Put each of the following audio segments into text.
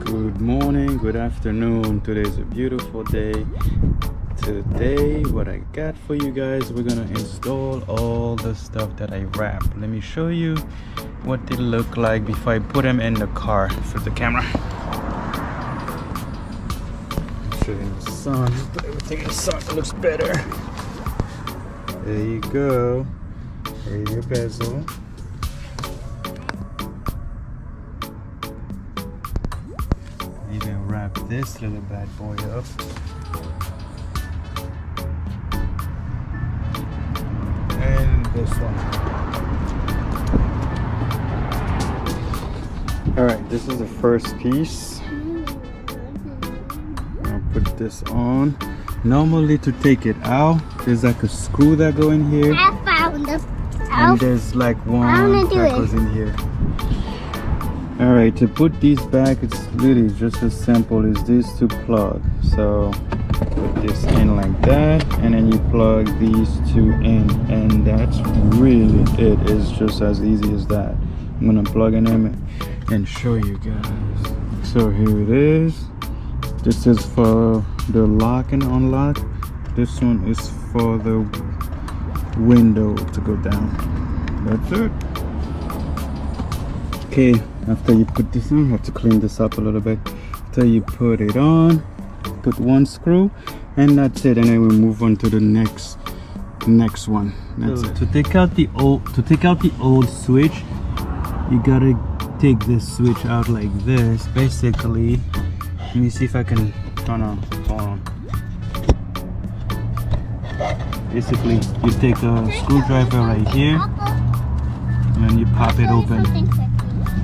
Good morning, good afternoon. Today's a beautiful day. Today, what I got for you guys, we're gonna install all the stuff that I wrapped. Let me show you what they look like before I put them in the car. For the camera, show you in the sun. Put everything in the sun, it looks better. There you go. There's your bezel. Even wrap this little bad boy up. And this one. Alright, this is the first piece. I'll put this on. Normally to take it out, there's like a screw that go in here. I found the And there's like one that goes in here. Alright, to put these back, it's really just as simple as this to plug. So put this in like that, and then you plug these two in, and that's really it. It's just as easy as that. I'm gonna plug in them and show you guys. So here it is. This is for the lock and unlock. This one is for the window to go down. That's it. Okay, after you put this on, I have to clean this up a little bit. After you put it on, put one screw, and that's it. And then we move on to the next one. That's it. To take out the old switch, you gotta take this switch out like this. Basically, let me see if I can turn on. Hold on. Basically, you take a screwdriver right here, and then you pop it open.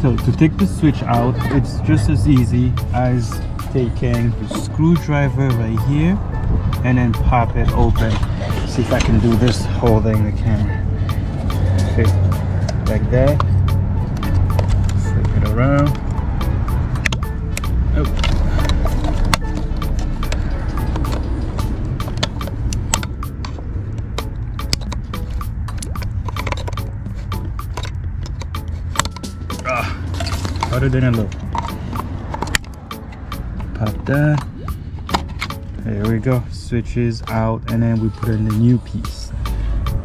So to take the switch out, it's just as easy as taking the screwdriver right here and then pop it open. See if I can do this holding the camera. Okay, like that. Flip it around. Oh. Harder than it looks. Pop that. There we go. Switches out, and then we put in the new piece.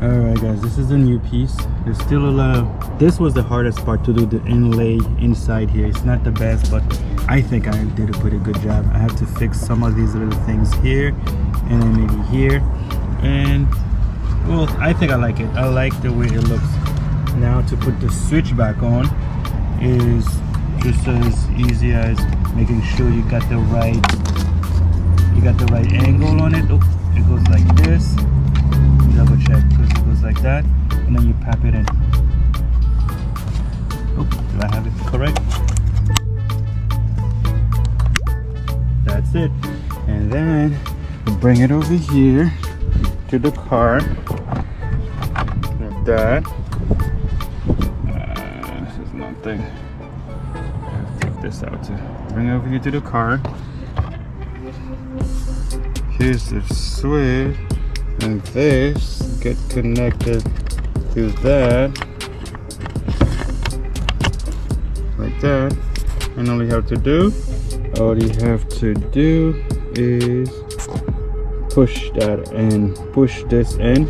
Alright guys, this is the new piece. There's still a lot of, this was the hardest part, to do the inlay inside here. It's not the best, but I think I did a pretty good job. I have to fix some of these little things here, and then maybe here. And well, I think I like it. I like the way it looks. Now to put the switch back on is just as easy as making sure you got the right angle on it. Oh, it goes like this. Double check, because it goes like that, and then you pop it in. Oh, do I have it correct? That's it. And then we bring it over here to the car like that. This is nothing. Take this out to bring it over here to the car. Here's the switch, and this get connected to that like that. And all you have to do is push that in, push this in,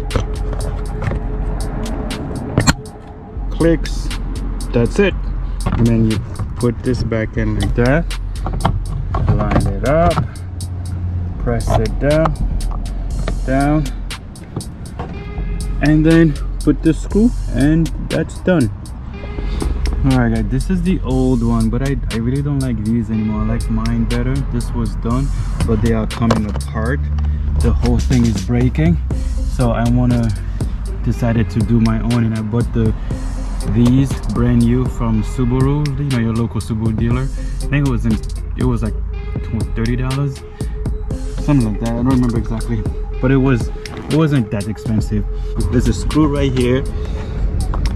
clicks, that's it. And then you put this back in like that, line it up, press it down, and then put the screw, and that's done. Alright guys, this is the old one, but I really don't like these anymore. I like mine better. This was done, but they are coming apart. The whole thing is breaking, so I decided to do my own, and I bought these brand new from Subaru, you know, your local Subaru dealer. I think it was like $30, something like that. I don't remember exactly, but it wasn't that expensive. There's a screw right here.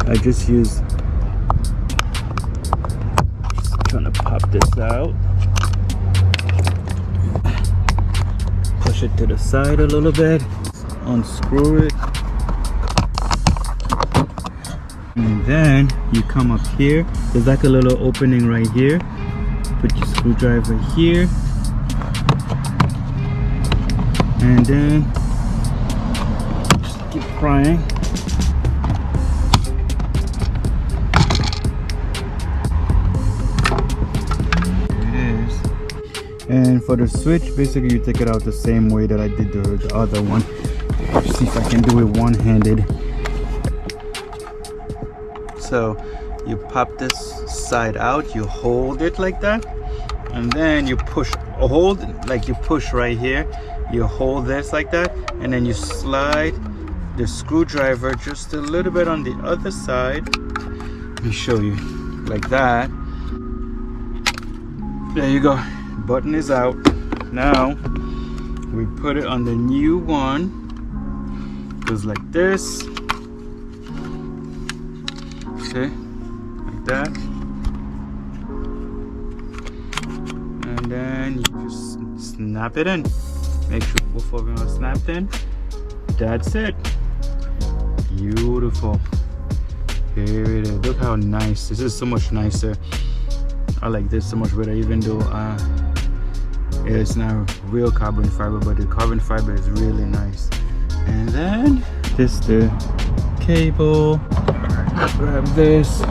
I just trying to pop this out, push it to the side a little bit, unscrew it, and then you come up here. There's like a little opening right here. put your screwdriver here, and then just keep prying. And for the switch, basically you take it out the same way that I did the other one. Let's see if I can do it one-handed. So you pop this side out, you hold it like that, and then you push, like you push right here, you hold this like that, and then you slide the screwdriver just a little bit on the other side. Let me show you, like that. There you go. Button is out. Now we put it on the new one. Goes like this. Okay, like that. And then you just snap it in. Make sure both of them are snapped in. That's it. Beautiful. Here it is. Look how nice. This is so much nicer. I like this so much better, even though it's not real carbon fiber, but the carbon fiber is really nice. And then this the cable. Grab this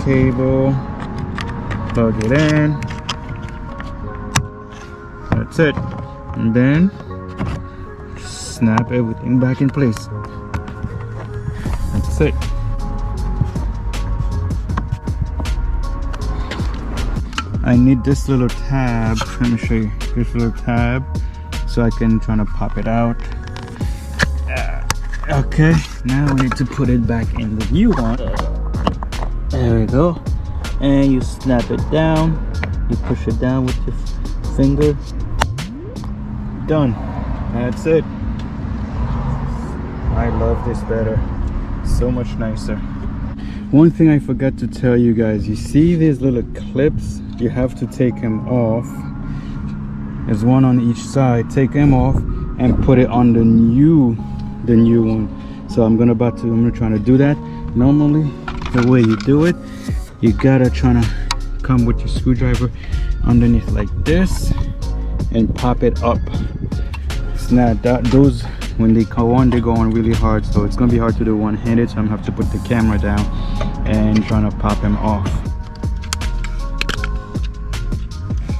cable, plug it in. That's it. And then snap everything back in place. That's it. I need this little tab. Let me show you this little tab so I can try to pop it out. Okay, now we need to put it back in the new one. There we go. And you snap it down. You push it down with your finger. Done. That's it. I love this better. So much nicer. One thing I forgot to tell you guys, you see these little clips? You have to take them off. There's one on each side. Take them off and put it on the new one. So I'm gonna try to do that. Normally the way you do it, you gotta try to come with your screwdriver underneath like this and pop it up. It's not that, those when they go on really hard, so it's gonna be hard to do one-handed, so I'm gonna have to put the camera down and trying to pop them off.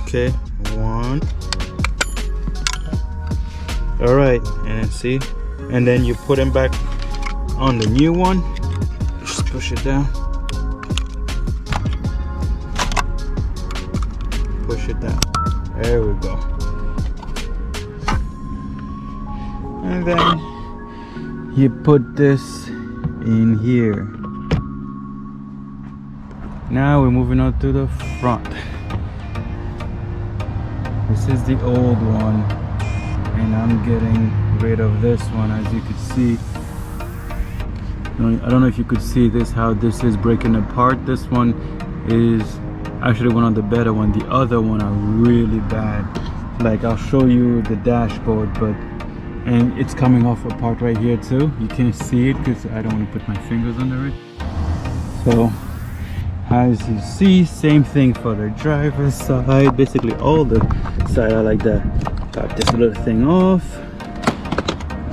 Okay, one. All right, and see, and then you put them back on the new one. Just push it down. Push it down. There we go. And then you put this in here. Now we're moving on to the front. This is the old one, and I'm getting rid of this one. As you can see, I don't know if you could see this, how this is breaking apart. This one is actually one of the better one. The other one are really bad. Like, I'll show you the dashboard, and it's coming off apart right here too. You can't see it because I don't want to put my fingers under it. So as you see, same thing for the driver's side. Basically all the side are like that. Pop this little thing off,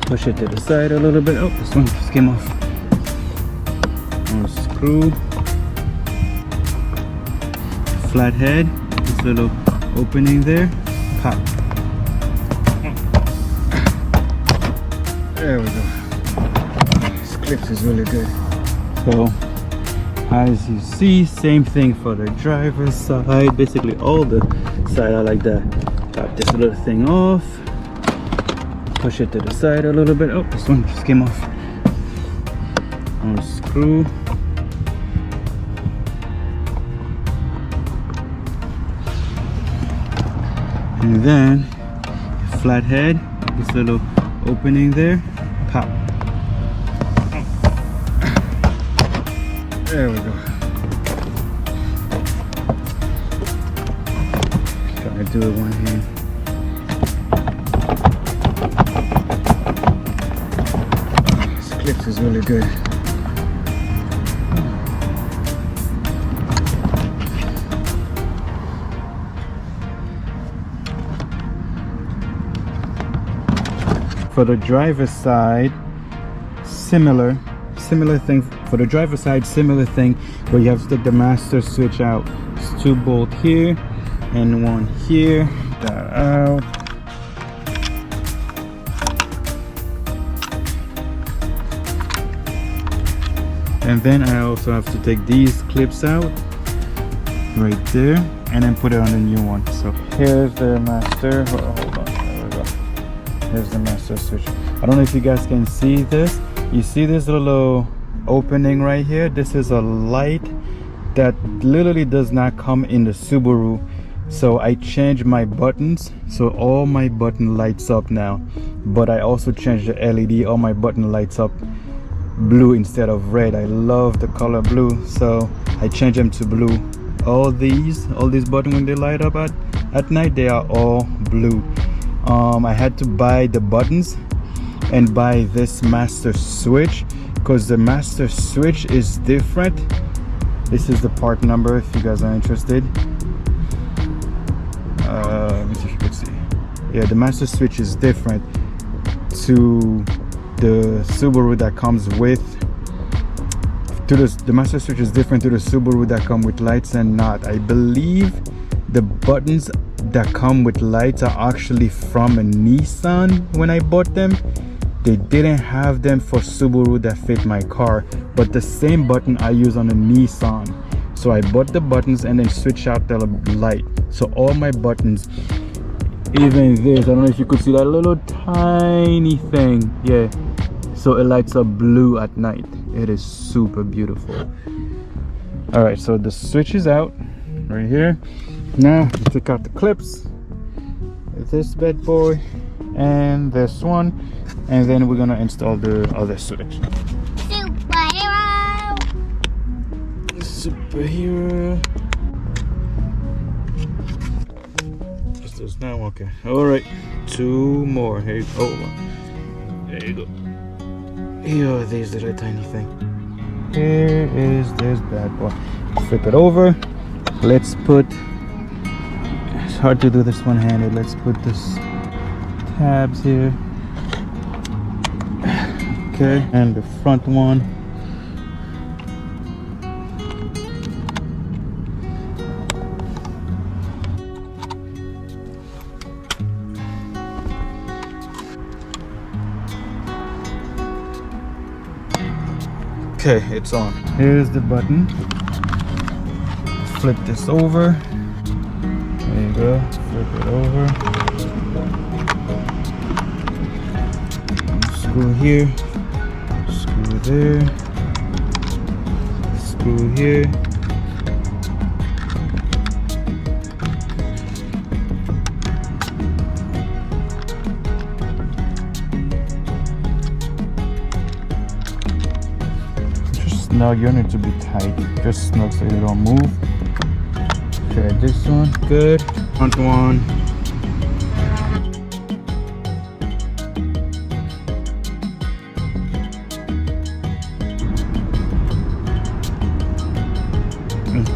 push it to the side a little bit. Oh, this one just came off. Unscrew, flathead, this little opening there, pop. There we go. This clips is really good. So as you see, same thing for the driver's side. Basically all the side are like that. Pop this little thing off, push it to the side a little bit. Oh, this one just came off. Unscrew, and then flathead, this little opening there, pop. There we go. Try to do it one hand. This clips is really good. For the driver's side, similar thing. For the driver's side, similar thing, where you have to take the master switch out. It's 2 bolts here and 1 here. That out. And then I also have to take these clips out right there and then put it on the new one. So here's the master. Oh, hold on, there we go. Here's the master switch. I don't know if you guys can see this. You see this little opening right here? This is a light that literally does not come in the Subaru. So I changed my buttons, so all my button lights up now. But I also changed the LED. All my button lights up blue instead of red. I love the color blue, so I changed them to blue. All these buttons, when they light up at night, they are all blue. I had to buy the buttons and buy this master switch because the master switch is different. This is the part number if you guys are interested. Let me see if you can see. Yeah, the master switch is different to the Subaru that comes with. The master switch is different to the Subaru that come with lights and not. I believe the buttons that come with lights are actually from a Nissan when I bought them. They didn't have them for Subaru that fit my car, but the same button I use on a Nissan. So I bought the buttons and then switched out the light. So all my buttons, even this, I don't know if you could see that little tiny thing. Yeah, so it lights up blue at night. It is super beautiful. All right, so the switch is out right here. Now you take out the clips, this bad boy and this one, and then we're gonna install the other switch. Superhero. Just this now, okay. All right, 2 more. Here you go. There you go. Here, these little tiny thing. Here is this bad boy. Flip it over. Let's put. It's hard to do this one-handed. Let's put this tabs here. Okay, and the front one. Okay, it's on. Here's the button. Flip this over. There you go. Flip it over. Screw here. Screw there. Screw here. Snug, you need to be tight, just snug so you don't move. Okay, this one, good. Front one.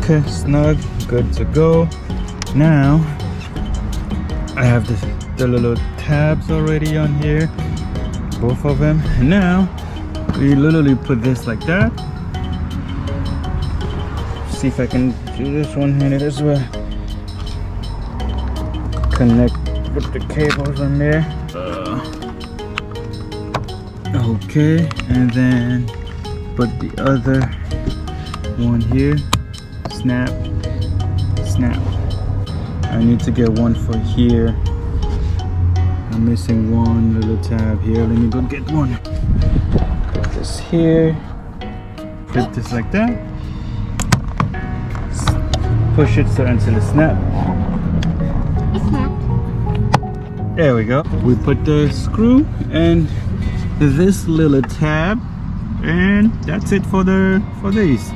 Okay, snug, good to go. Now, I have the little tabs already on here, both of them. And now, we literally put this like that. See if I can do this one-handed as well. Connect with the cables on there. Okay, and then put the other one here. Snap, snap. I need to get one for here. I'm missing one little tab here. Let me go get one. Put this here. Flip this like that. Push it so until it snaps. It snapped. There we go. We put the screw and this little tab, and that's it for these.